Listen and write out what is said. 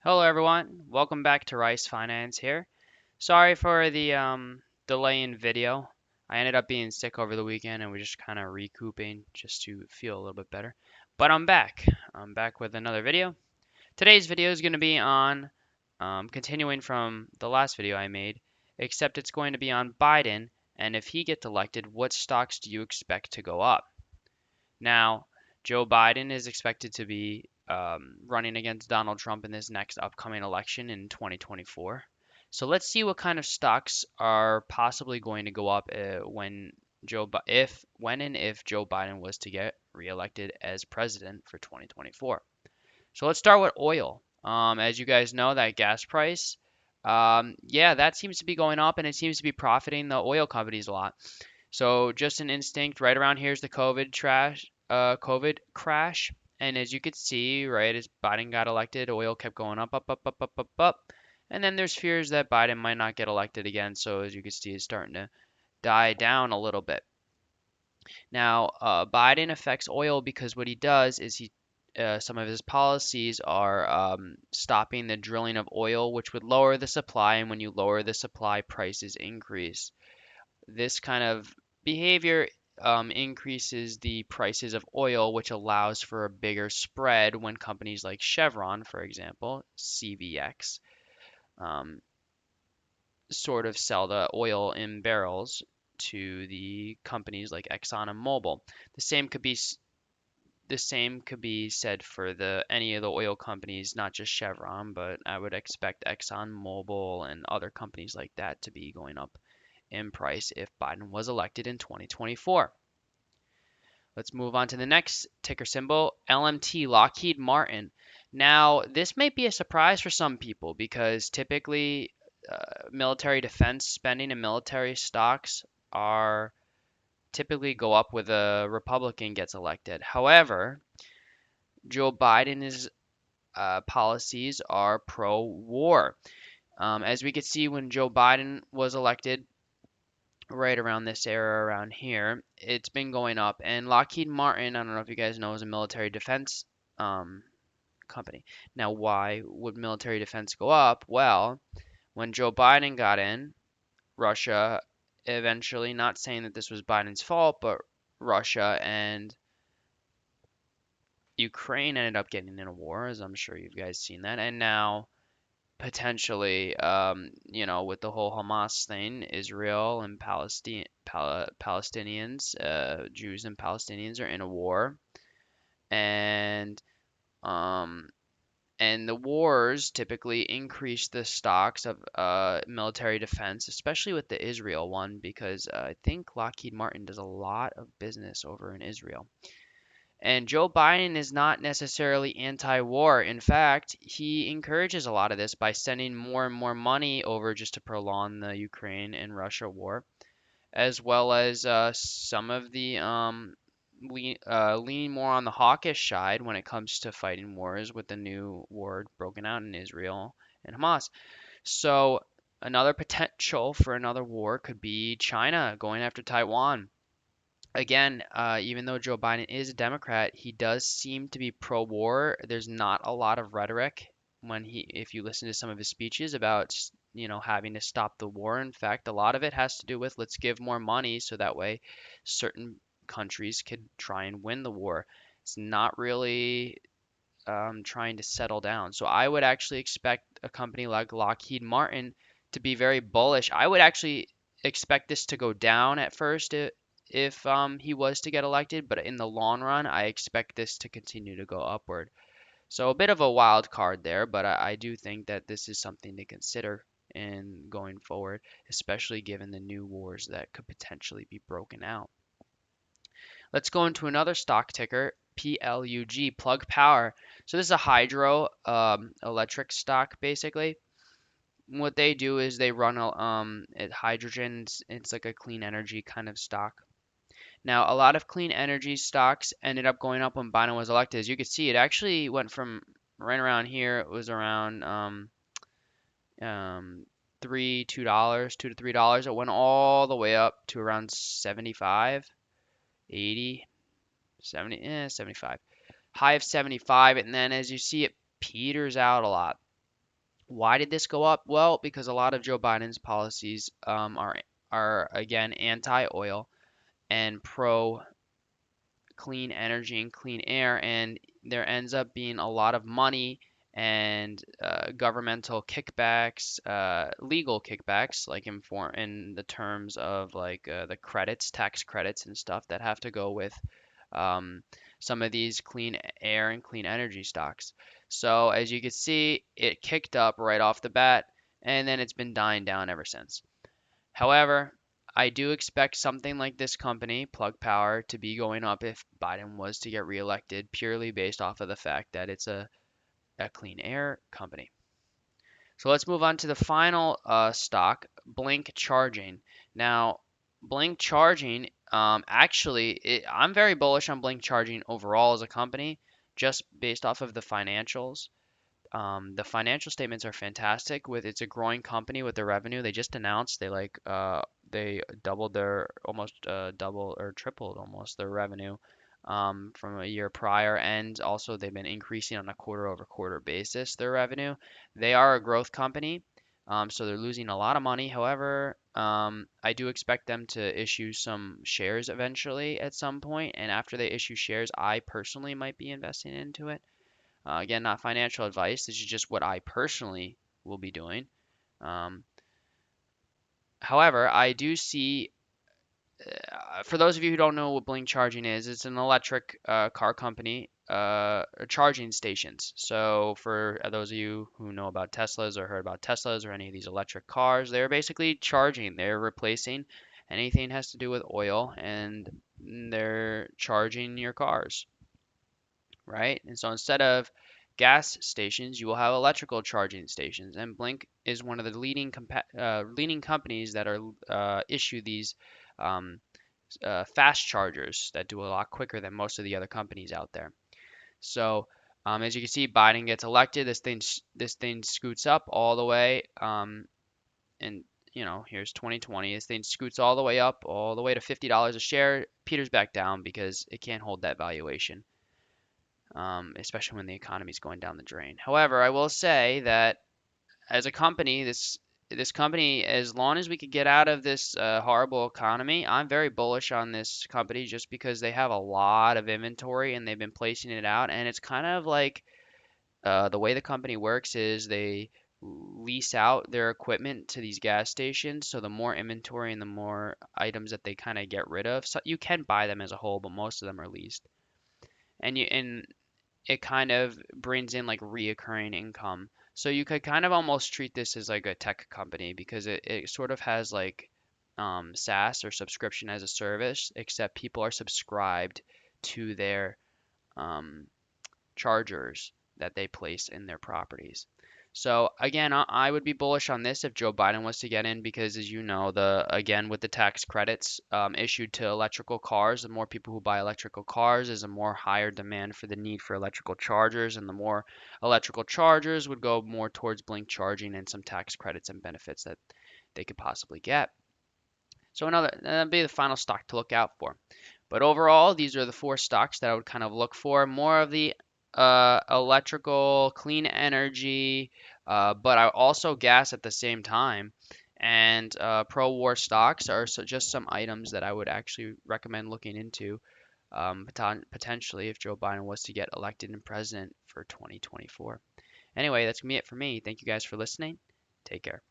Hello everyone, welcome back to Rice Finance here. Sorry for the delay in video. I ended up being sick over the weekend and we're just kind of recouping just to feel a little bit better. But I'm back. I'm back with another video. Today's video is going to be on continuing from the last video I made, except it's going to be on Biden, and if he gets elected, what stocks do you expect to go up? Now, Joe Biden is expected to be running against Donald Trump in this next upcoming election in 2024. So let's see what kind of stocks are possibly going to go up when and if Joe Biden was to get reelected as president for 2024. So let's start with oil. As you guys know, that gas price, yeah, that seems to be going up and it seems to be profiting the oil companies a lot. So just an instinct, right around here is the COVID crash, and as you could see, right as Biden got elected, oil kept going up, up, up, up, up, up, up, and then there's fears that Biden might not get elected again. So as you can see, it's starting to die down a little bit. Now, Biden affects oil because what he does is some of his policies are stopping the drilling of oil, which would lower the supply, and when you lower the supply, prices increase. This kind of behavior increases the prices of oil, which allows for a bigger spread when companies like Chevron, for example, CVX, um, sort of sell the oil in barrels to the companies like Exxon and Mobil. The same could be the same could be said for the any of the oil companies, not just Chevron, but I would expect Exxon Mobil and other companies like that to be going up in price if Biden was elected in 2024. Let's move on to the next ticker symbol, LMT, Lockheed Martin. Now, this may be a surprise for some people because typically military defense spending and military stocks are typically go up with a Republican gets elected. However, Joe Biden's policies are pro-war. As we could see when Joe Biden was elected, right around this era around here, it's been going up. And Lockheed Martin, I don't know if you guys know, is a military defense um, company. Now, why would military defense go up? Well, when Joe Biden got in, Russia eventually, not saying that this was Biden's fault, but Russia and Ukraine ended up getting in a war, as I'm sure you guys seen that. And now potentially, with the whole Hamas thing, Israel and Palestinians, Jews and Palestinians are in a war, and um, and the wars typically increase the stocks of military defense, especially with the Israel one, because I think Lockheed Martin does a lot of business over in Israel. And Joe Biden is not necessarily anti-war. In fact, he encourages a lot of this by sending more and more money over just to prolong the Ukraine and Russia war, as well as some of the leaning more on the hawkish side when it comes to fighting wars with the new war broken out in Israel and Hamas. So another potential for another war could be China going after Taiwan. Again, even though Joe Biden is a Democrat, he does seem to be pro-war. There's not a lot of rhetoric if you listen to some of his speeches about, having to stop the war. In fact, a lot of it has to do with let's give more money so that way certain countries could try and win the war. It's not really trying to settle down. So I would actually expect a company like Lockheed Martin to be very bullish. I would actually expect this to go down at first if he was to get elected, but in the long run, I expect this to continue to go upward. So a bit of a wild card there, but I do think that this is something to consider in going forward, especially given the new wars that could potentially be broken out. Let's go into another stock ticker, PLUG, Plug Power. So this is a hydro electric stock basically. What they do is they run hydrogen. It's like a clean energy kind of stock. Now, a lot of clean energy stocks ended up going up when Biden was elected. As you can see, it actually went from right around here. It was around um, $2 to $3. It went all the way up to around 75, 80, 70, 75. High of 75, and then as you see, it peters out a lot. Why did this go up? Well, because a lot of Joe Biden's policies are again anti-oil and pro clean energy and clean air, and there ends up being a lot of money and governmental kickbacks, legal kickbacks, like in the terms of like the credits, tax credits and stuff that have to go with um, some of these clean air and clean energy stocks. So as you can see, it kicked up right off the bat, and then it's been dying down ever since. However, I do expect something like this company, Plug Power, to be going up if Biden was to get reelected, purely based off of the fact that it's a clean air company. So let's move on to the final stock, Blink Charging. Now, Blink Charging, I'm very bullish on Blink Charging overall as a company, just based off of the financials. The financial statements are fantastic. It's a growing company with their revenue. They just announced they doubled their almost double or tripled almost their revenue from a year prior, and also they've been increasing on a quarter-over-quarter basis their revenue. They are a growth company, so they're losing a lot of money. However, I do expect them to issue some shares eventually at some point, and after they issue shares, I personally might be investing into it. Again, not financial advice. This is just what I personally will be doing. Um, However, I do see, for those of you who don't know what Blink Charging is, it's an electric car company, charging stations. So for those of you who know about Teslas or heard about Teslas or any of these electric cars, they're basically charging. They're replacing anything that has to do with oil, and they're charging your cars, right? And so instead of gas stations, you will have electrical charging stations. And Blink is one of the leading companies that are issue these um, fast chargers that do a lot quicker than most of the other companies out there. So as you can see, Biden gets elected. This thing scoots up all the way, and here's 2020. This thing scoots all the way up, all the way to $50 a share. Peters back down because it can't hold that valuation, especially when the economy is going down the drain. However, I will say that as a company, this company, as long as we could get out of this horrible economy, I'm very bullish on this company just because they have a lot of inventory and they've been placing it out. And it's kind of like the way the company works is they lease out their equipment to these gas stations. So the more inventory and the more items that they kind of get rid of, so you can buy them as a whole, but most of them are leased. And it kind of brings in like reoccurring income. So you could kind of almost treat this as like a tech company because it sort of has like SaaS or subscription as a service, except people are subscribed to their um, chargers that they place in their properties. So again, I would be bullish on this if Joe Biden was to get in because, as you know, the again with the tax credits issued to electrical cars, the more people who buy electrical cars is a more higher demand for the need for electrical chargers, and the more electrical chargers would go more towards Blink charging and some tax credits and benefits that they could possibly get. So that'd be the final stock to look out for. But overall, these are the four stocks that I would kind of look for. More of the electrical, clean energy, but I also gas at the same time. And pro-war stocks are just some items that I would actually recommend looking into potentially if Joe Biden was to get elected and president for 2024. Anyway, that's gonna be it for me. Thank you guys for listening. Take care.